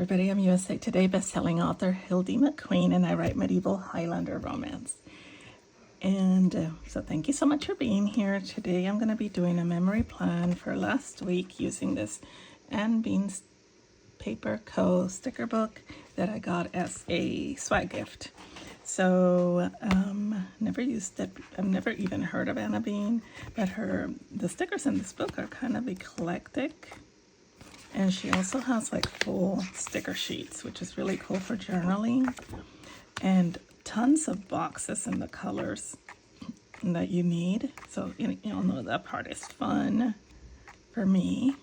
everybody, I'm USA Today Bestselling Author Hildie McQueen, and I write Medieval Highlander Romance. And so thank you so much for being here. Today I'm going to be doing a memory plan for last week using this Anne Bean's Paper Co. sticker book that I got as a swag gift. So never used it. I've never even heard of Anna Bean, but the stickers in this book are kind of eclectic. And she also has like full sticker sheets, which is really cool for journaling, and tons of boxes in the colors that you need. So you'll know that part is fun for me.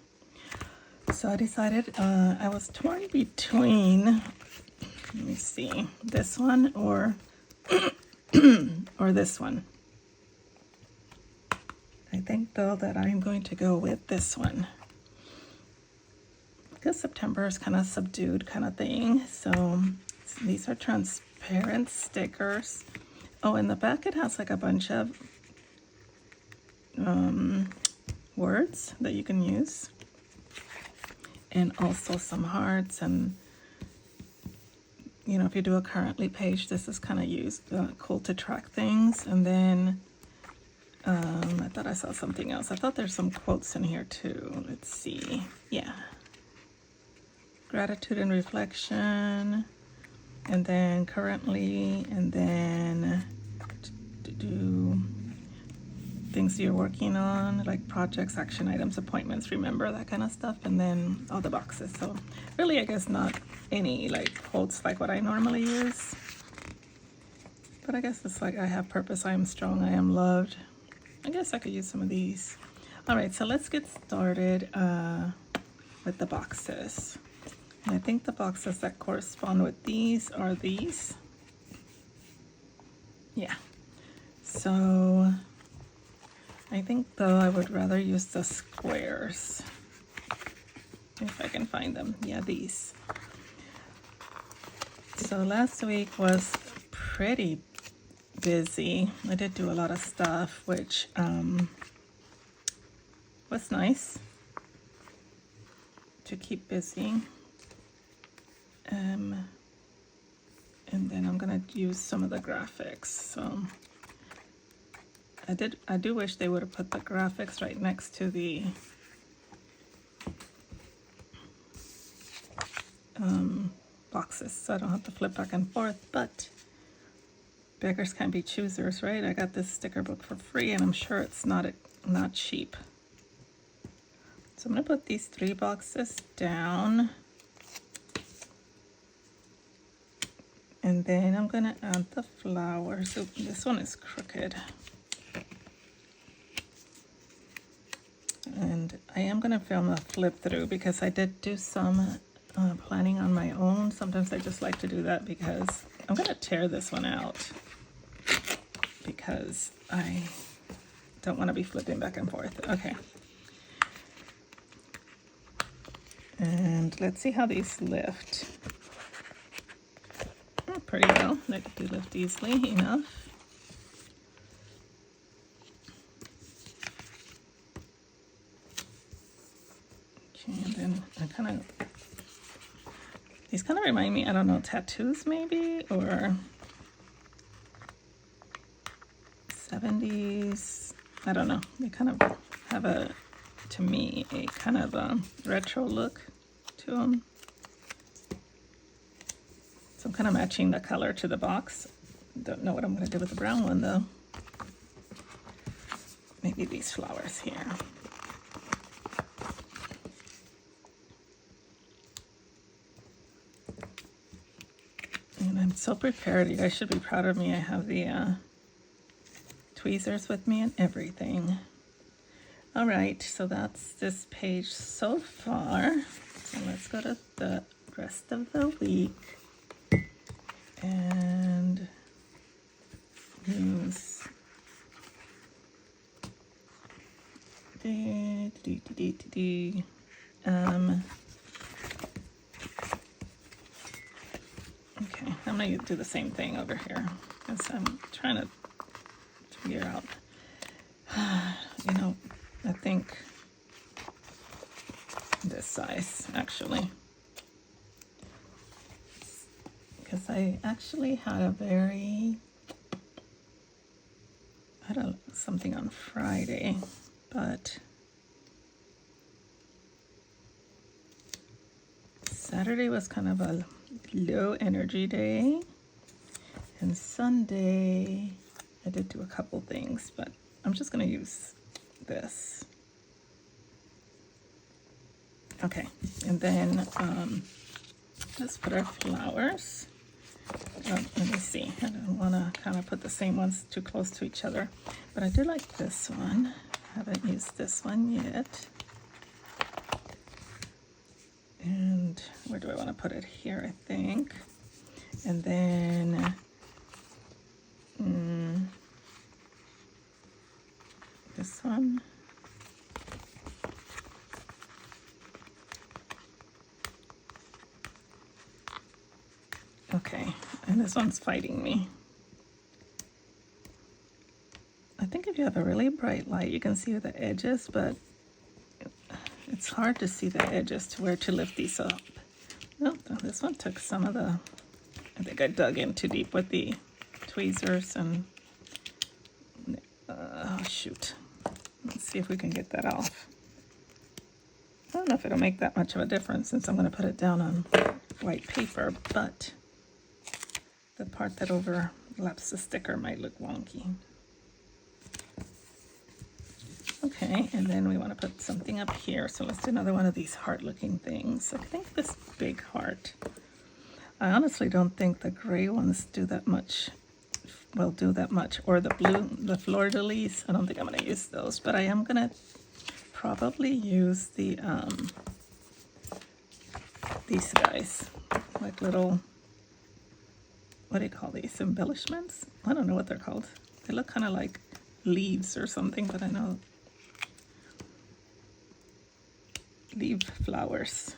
So I decided I was torn between, let me see, this one or or this one. I think though that I'm going to go with this one, because September is kind of subdued kind of thing. So these are transparent stickers. Oh, in the back it has like a bunch of words that you can use, and also some hearts. And if you do a currently page, this is kind of cool to track things. And then I thought I saw something else. I thought there's some quotes in here too. Let's see. Yeah. Gratitude and reflection, and then currently, and then to do things you're working on, like projects, action items, appointments, remember, that kind of stuff, and then all the boxes. So really, I guess not any like quotes like what I normally use, but I guess it's like, I have purpose, I am strong, I am loved. I guess I could use some of these. All right, so let's get started with the boxes. I think the boxes that correspond with these are these. Yeah. So I think though I would rather use the squares if I can find them. Yeah, these. So last week was pretty busy. I did do a lot of stuff, which was nice to keep busy. And then I'm gonna use some of the graphics. So I do wish they would have put the graphics right next to the boxes, so I don't have to flip back and forth, but beggars can't be choosers, right? I got this sticker book for free, and I'm sure it's not cheap. So I'm gonna put these 3 boxes down. And then I'm gonna add the flowers. So this one is crooked. And I am gonna film a flip through because I did do some planning on my own. Sometimes I just like to do that because I'm gonna tear this one out because I don't want to be flipping back and forth. Okay. And let's see how these lift. Pretty well. They do lift easily enough. Okay, and then these kind of remind me, I don't know, tattoos maybe, or 70s. I don't know. They kind of have to me, a kind of a retro look to them. So I'm kind of matching the color to the box. Don't know what I'm going to do with the brown one though. Maybe these flowers here. And I'm so prepared. You guys should be proud of me. I have the tweezers with me and everything. All right, so that's this page so far. So let's go to the rest of the week and use okay, I'm gonna do the same thing over here because I'm trying to figure out I think this size actually. because I actually had a something on Friday, but Saturday was kind of a low energy day, and Sunday I did do a couple things, but I'm just going to use this. Okay, and then let's put our flowers. Let me see, I don't want to kind of put the same ones too close to each other, but I do like this one. I haven't used this one yet. And where do I want to put it? Here, I think. And then this one. Okay, and this one's fighting me. I think if you have a really bright light, you can see the edges, but it's hard to see the edges to where to lift these up. Oh, this one took some of the, I think I dug in too deep with the tweezers and, oh shoot. Let's see if we can get that off. I don't know if it'll make that much of a difference since I'm going to put it down on white paper, but the part that overlaps the sticker might look wonky. Okay, and then we want to put something up here. So let's do another one of these heart-looking things. I think this big heart. I honestly don't think the gray ones do that much. Will do that much, or the blue, the fleur-de-lis. I don't think I'm going to use those, but I am going to probably use the these guys, like little, what do you call these, embellishments? I don't know what they're called. They look kind of like leaves or something, but I know leaf flowers,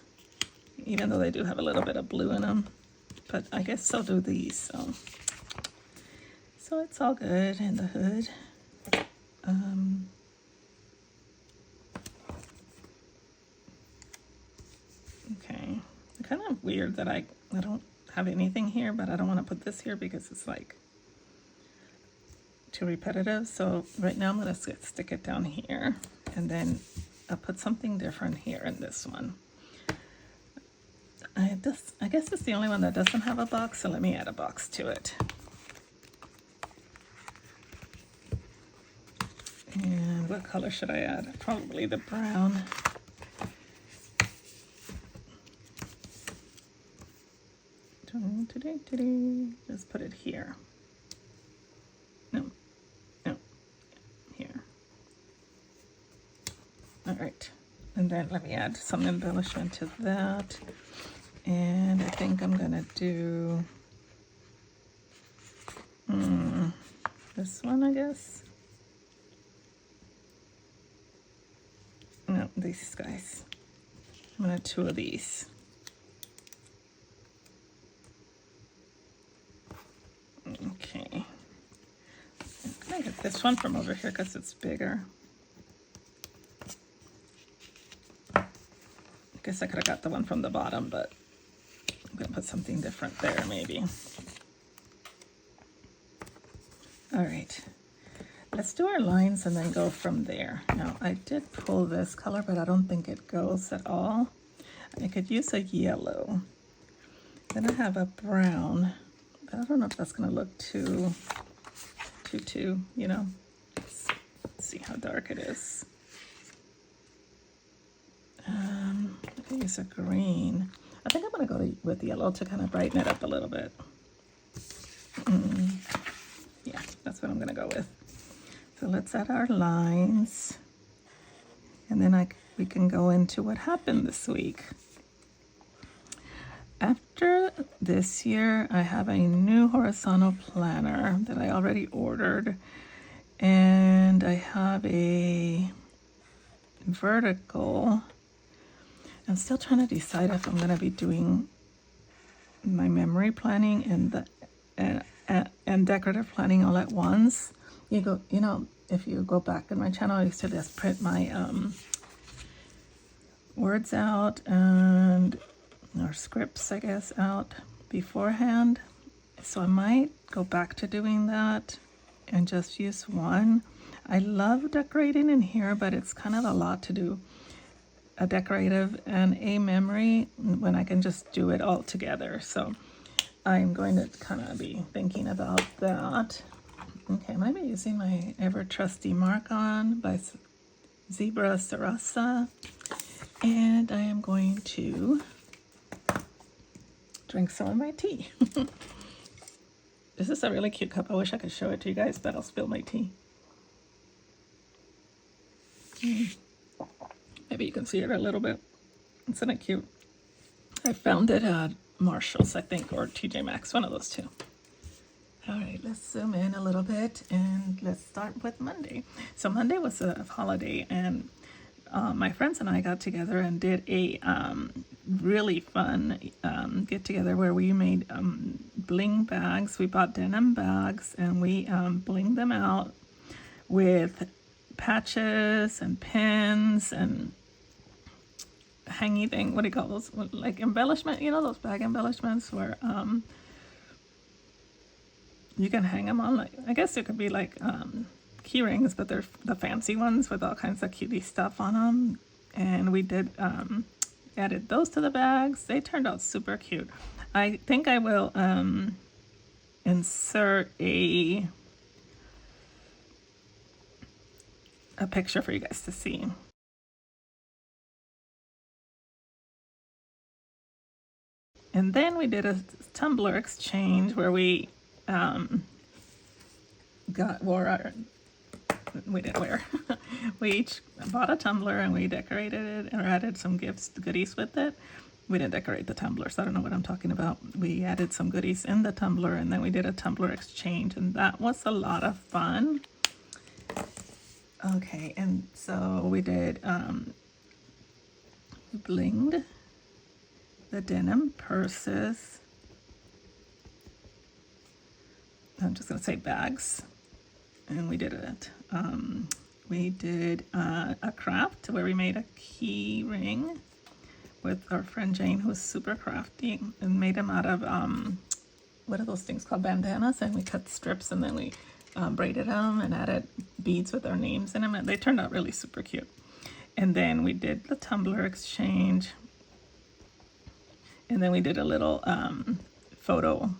even though they do have a little bit of blue in them, but I guess I'll do these. So it's all good in the hood. Okay, kind of weird that I don't have anything here, but I don't want to put this here because it's like too repetitive. So right now I'm going to stick it down here, and then I'll put something different here in this one. I guess it's the only one that doesn't have a box, so let me add a box to it. And what color should I add? Probably the brown. Just put it here. No, here. All right, and then let me add some embellishment to that. And I think I'm gonna do this one, I guess. No, these guys. I'm gonna two of these. Okay. I'm gonna get this one from over here because it's bigger. I guess I could have got the one from the bottom, but I'm gonna put something different there maybe. All right. Let's do our lines and then go from there. Now, I did pull this color, but I don't think it goes at all. I could use a yellow. Then I have a brown, but I don't know if that's going to look too, you know. Let's see how dark it is. I could use a green. I think I'm going to go with yellow to kind of brighten it up a little bit. Yeah, that's what I'm going to go with. So let's add our lines, and then we can go into what happened this week. After this year, I have a new horizontal planner that I already ordered, and I have a vertical. I'm still trying to decide if I'm going to be doing my memory planning and decorative planning all at once. You know, if you go back in my channel, I used to just print my words out or scripts, I guess, out beforehand. So I might go back to doing that and just use one. I love decorating in here, but it's kind of a lot to do a decorative and a memory when I can just do it all together. So I'm going to kind of be thinking about that. Okay, I might be using my ever trusty Mark-On by Zebra Sarasa, and I am going to drink some of my tea. This is a really cute cup. I wish I could show it to you guys, but I'll spill my tea. Maybe you can see it a little bit. Isn't it cute? I found it at Marshall's, I think, or TJ Maxx, one of those two. All right, let's zoom in a little bit and let's start with Monday. So Monday was a holiday, and my friends and I got together and did a really fun get together where we made bling bags. We bought denim bags and we blinged them out with patches and pins and hangy thing. What do you call those? Like embellishment, you know, those bag embellishments where you can hang them on, like, I guess it could be like key rings, but they're the fancy ones with all kinds of cutie stuff on them. And we did added those to the bags. They turned out super cute. I think I will insert a picture for you guys to see. And then we did a tumbler exchange where we we didn't wear. We each bought a tumbler and we decorated it or added some goodies with it. We didn't decorate the tumbler, so I don't know what I'm talking about. We added some goodies in the tumbler and then we did a tumbler exchange, and that was a lot of fun. Okay, and so we did blinged the denim purses. I'm just gonna say bags. And we did it. We did a craft where we made a key ring with our friend Jane, who's super crafty, and made them out of what are those things called, bandanas, and we cut strips and then we braided them and added beads with our names in them, and they turned out really super cute. And then we did the tumbler exchange, and then we did a little photo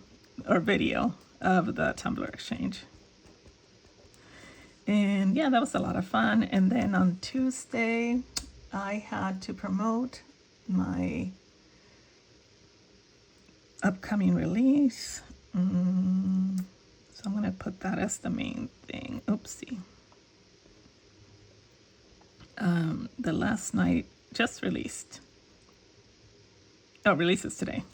or video of the tumbler exchange. And yeah, that was a lot of fun. And then on Tuesday, I had to promote my upcoming release. So I'm going to put that as the main thing. Oopsie. The last night just released. Oh, releases today.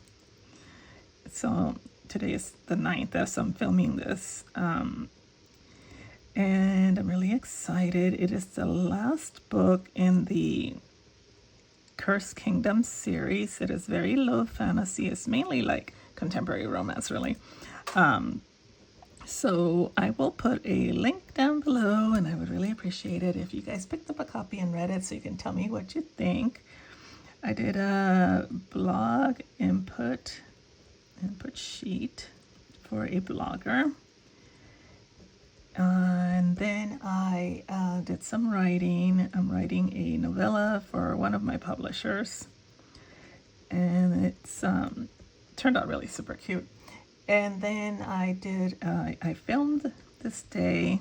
So today is the 9th as I'm filming this. And I'm really excited. It is the last book in the Cursed Kingdom series. It is very low fantasy. It's mainly like contemporary romance, really. So I will put a link down below, and I would really appreciate it if you guys picked up a copy and read it so you can tell me what you think. I did a blog input sheet for a blogger. And then I did some writing. I'm writing a novella for one of my publishers. And it's turned out really super cute. And then I filmed this day.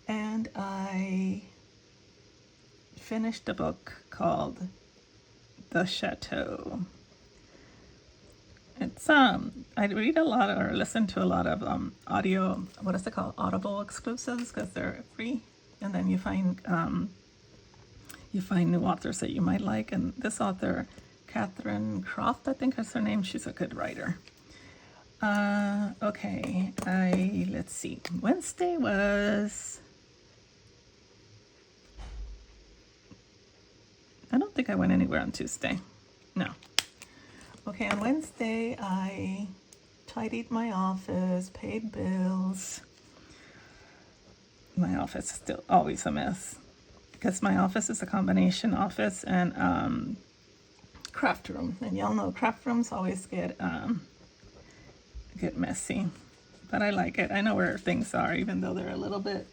And I finished a book called The Chateau. It's I read a lot or listen to a lot of audio, what is it called, Audible exclusives, because they're free, and then you find new authors that you might like. And this author, Catherine Croft, I think is her name. She's a good writer. Okay, let's see. Wednesday was, I don't think I went anywhere on Tuesday. No. Okay, on Wednesday, I tidied my office, paid bills. My office is still always a mess because my office is a combination office and craft room. And y'all know craft rooms always get get messy, but I like it. I know where things are, even though they're a little bit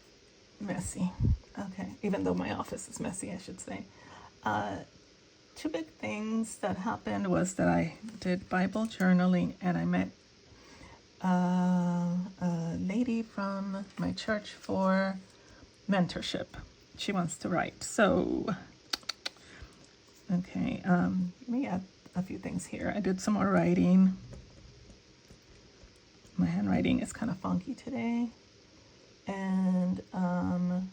messy. Okay, even though my office is messy, I should say. Two big things that happened was that I did Bible journaling, and I met a lady from my church for mentorship. She wants to write. So, okay, let me add a few things here. I did some more writing. My handwriting is kind of funky today. And I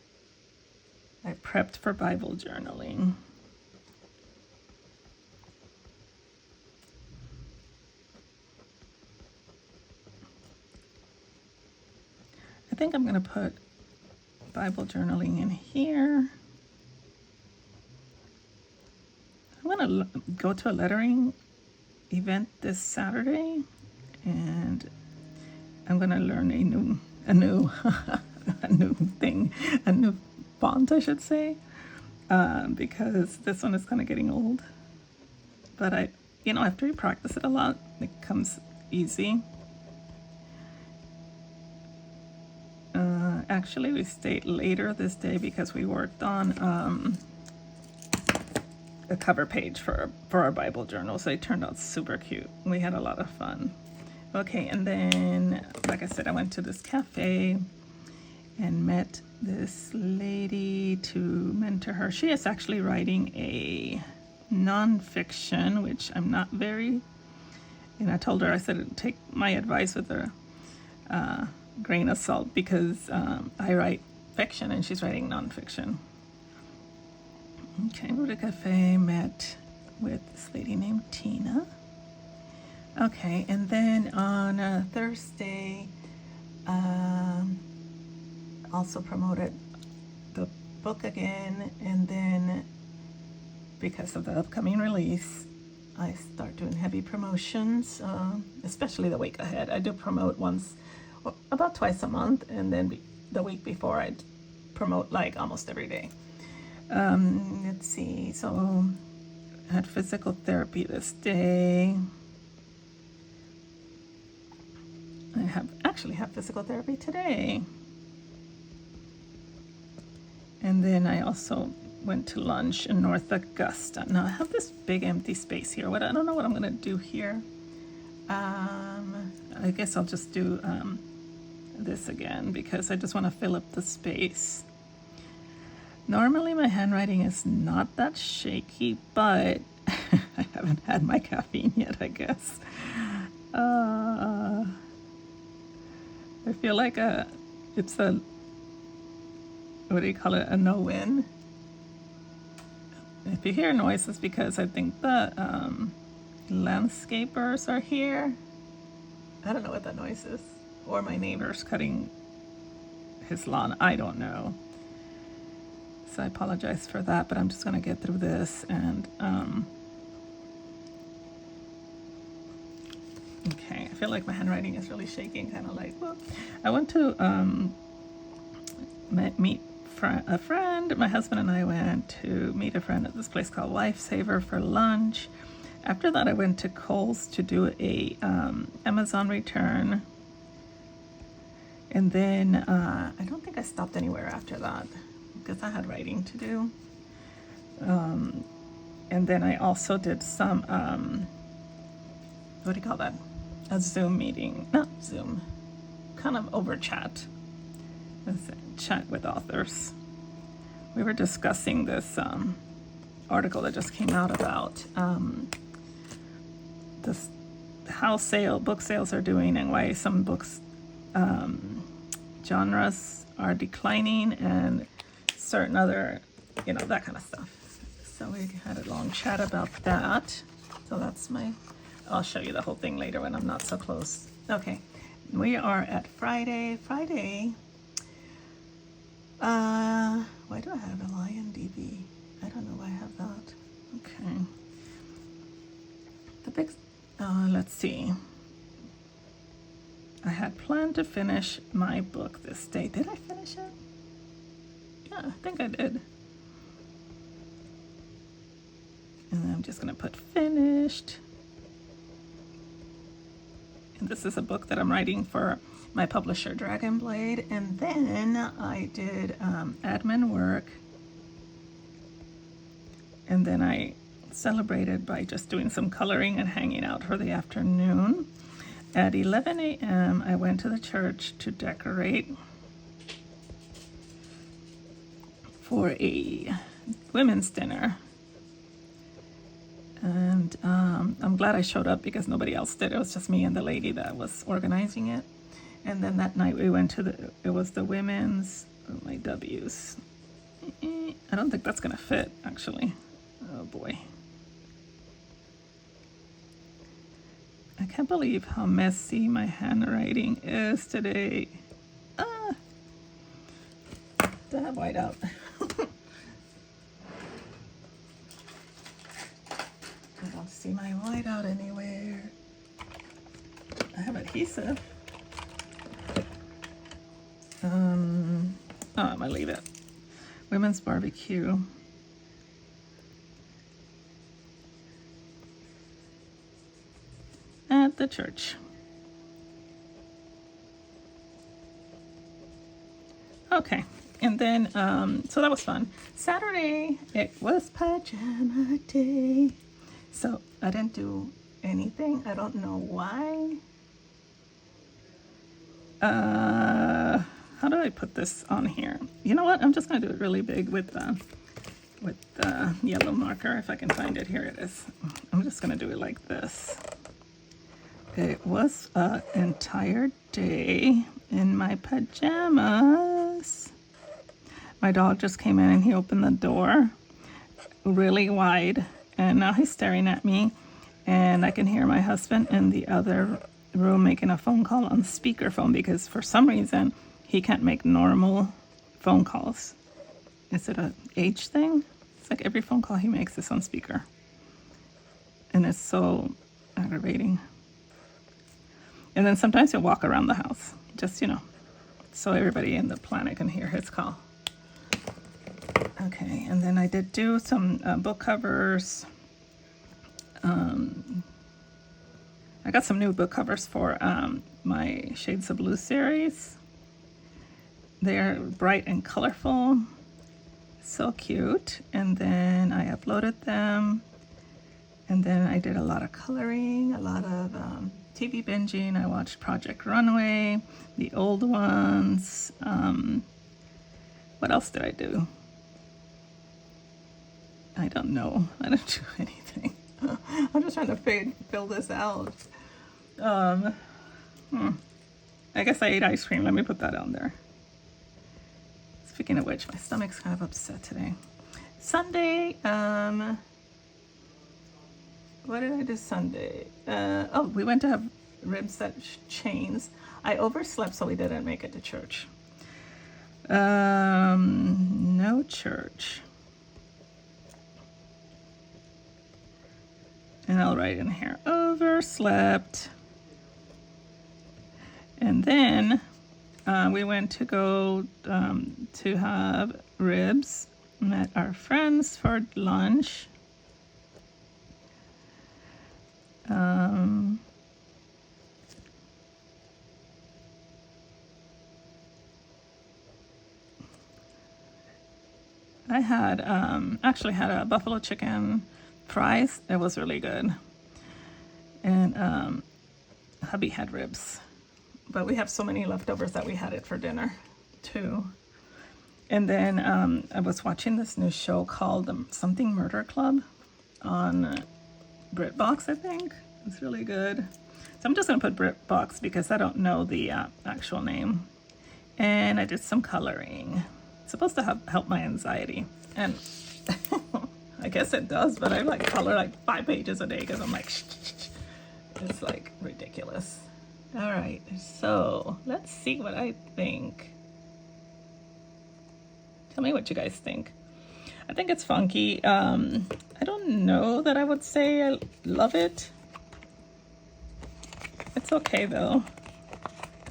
prepped for Bible journaling. I think I'm going to put Bible journaling in here. I'm going to go to a lettering event this Saturday, and I'm going to learn a new font, I should say, because this one is kind of getting old. But after you practice it a lot, it comes easy. Actually, we stayed later this day because we worked on a cover page for our Bible journal, so it turned out super cute. We had a lot of fun. Okay, and then, like I said, I went to this cafe and met this lady to mentor her. She is actually writing a nonfiction, which I'm not very, I told her, I said, take my advice with a grain of salt, because I write fiction and she's writing nonfiction. Okay, we're at a cafe, met with this lady named Tina. Okay, and then on Thursday, also promoted the book again, and then because of the upcoming release, I start doing heavy promotions, especially the week ahead. I do promote about twice a month, and then the week before I promote like almost every day. Let's see, so I had physical therapy this day. I actually have physical therapy today. And then I also went to lunch in North Augusta. Now I have this big empty space here. I don't know what I'm gonna do here. I guess I'll just do this again because I just want to fill up the space. Normally my handwriting is not that shaky, but I haven't had my caffeine yet, I guess. I feel like it's a, what do you call it, a no-win. If you hear noises, because I think the landscapers are here. I don't know what that noise is. Or my neighbor's cutting his lawn. I don't know. So I apologize for that, but I'm just going to get through this. And okay, I feel like my handwriting is really shaking, kind of like, well, I went to meet a friend. My husband and I went to meet a friend at this place called Lifesaver for lunch. After that, I went to Kohl's to do a Amazon return. And then I don't think I stopped anywhere after that because I had writing to do. And then I also did some, what do you call that? A Zoom meeting, not Zoom, kind of over chat. Chat with authors. We were discussing this article that just came out about how book sales are doing and why some books genres are declining and certain other, that kind of stuff. So we had a long chat about that. So I'll show you the whole thing later when I'm not so close. Okay, we are at Friday. Why do I have a IMDb? I don't know why I have that. Okay. Let's see. I had planned to finish my book this day. Did I finish it? Yeah, I think I did. And I'm just gonna put finished. And this is a book that I'm writing for my publisher, Dragon Blade. And then I did admin work. And then I celebrated by just doing some coloring and hanging out for the afternoon. At 11 a.m. I went to the church to decorate for a women's dinner. And I'm glad I showed up because nobody else did. It was just me and the lady that was organizing it. And then that night we went to it was the women's, my W's. I don't think that's gonna fit actually. Oh boy. I can't believe how messy my handwriting is today. Do I have whiteout? I don't see my whiteout anywhere. I have adhesive. I'm gonna leave it. Women's barbecue. At the church. Okay, and then so that was fun. Saturday, it was pajama day. So I didn't do anything. I don't know why. How do I put this on here? You know what? I'm just gonna do it really big with the yellow marker. If I can find it, here it is. I'm just gonna do it like this. It was an entire day in my pajamas. My dog just came in and he opened the door really wide, and now he's staring at me, and I can hear my husband in the other room making a phone call on speakerphone because for some reason he can't make normal phone calls. Is it an age thing? It's like every phone call he makes is on speaker, and it's so aggravating. And then sometimes he'll walk around the house, just, so everybody in the planet can hear his call. Okay, and then I did do some book covers. I got some new book covers for my Shades of Blue series. They're bright and colorful, so cute. And then I uploaded them. And then I did a lot of coloring, a lot of TV binging. I watched Project Runway, the old ones. What else did I do? I don't know. I didn't do anything. I'm just trying to fill this out. I guess I ate ice cream. Let me put that on there. Speaking of which, my stomach's kind of upset today. Sunday, what did I do Sunday? We went to have ribs at Chains. I overslept, so we didn't make it to church. No church. And I'll write in here, overslept. And then we went to go to have ribs. Met our friends for lunch. I had actually had a buffalo chicken fries. It was really good. And hubby had ribs. But we have so many leftovers that we had it for dinner too. And then I was watching this new show called Something Murder Club on BritBox, I think. It's really good. So I'm just going to put BritBox because I don't know the actual name. And I did some coloring. It's supposed to help my anxiety. And I guess it does, but I color 5 pages a day because I'm like, it's like ridiculous. All right, so let's see what I think. Tell me what you guys think. I think it's funky. I don't know that I would say I love it. It's okay though.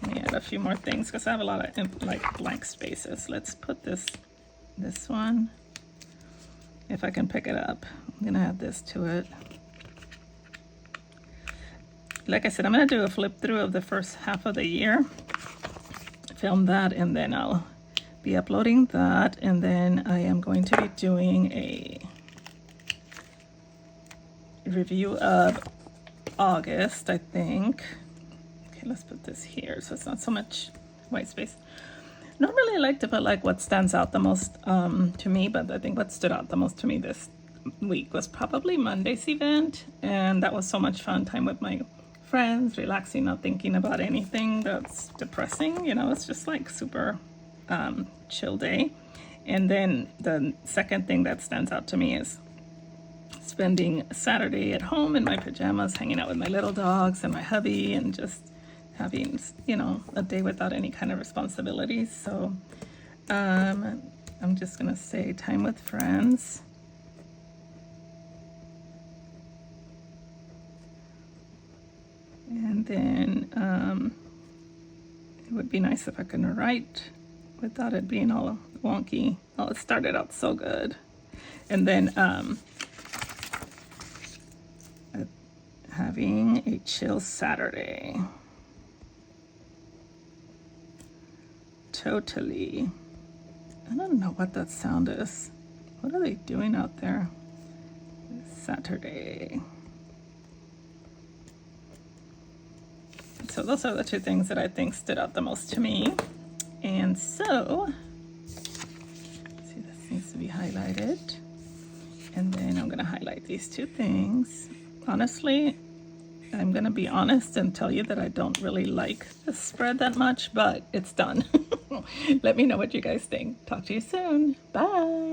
Let me add a few more things because I have a lot of blank spaces. Let's put this one. If I can pick it up, I'm gonna add this to it. like I said, I'm going to do a flip through of the first half of the year, film that, and then I'll be uploading that, and then I am going to be doing a review of August, I think. Okay, let's put this here so it's not so much white space. Normally I like to put like what stands out the most to me, but I think what stood out the most to me this week was probably Monday's event, and that was so much fun time with my friends, relaxing, not thinking about anything that's depressing, you know. It's just like super chill day. And then the second thing that stands out to me is spending Saturday at home in my pajamas, hanging out with my little dogs and my hubby, and just having, you know, a day without any kind of responsibilities. So I'm just gonna say time with friends. And then it would be nice if I could write without it being all wonky. Oh, it started out so good. And then having a chill Saturday. Totally. I don't know what that sound is. What are they doing out there? Saturday. So those are the two things that I think stood out the most to me. And so, see, this needs to be highlighted. And then I'm gonna highlight these two things. Honestly, I'm gonna be honest and tell you that I don't really like this spread that much, but it's done. Let me know what you guys think. Talk to you soon. Bye.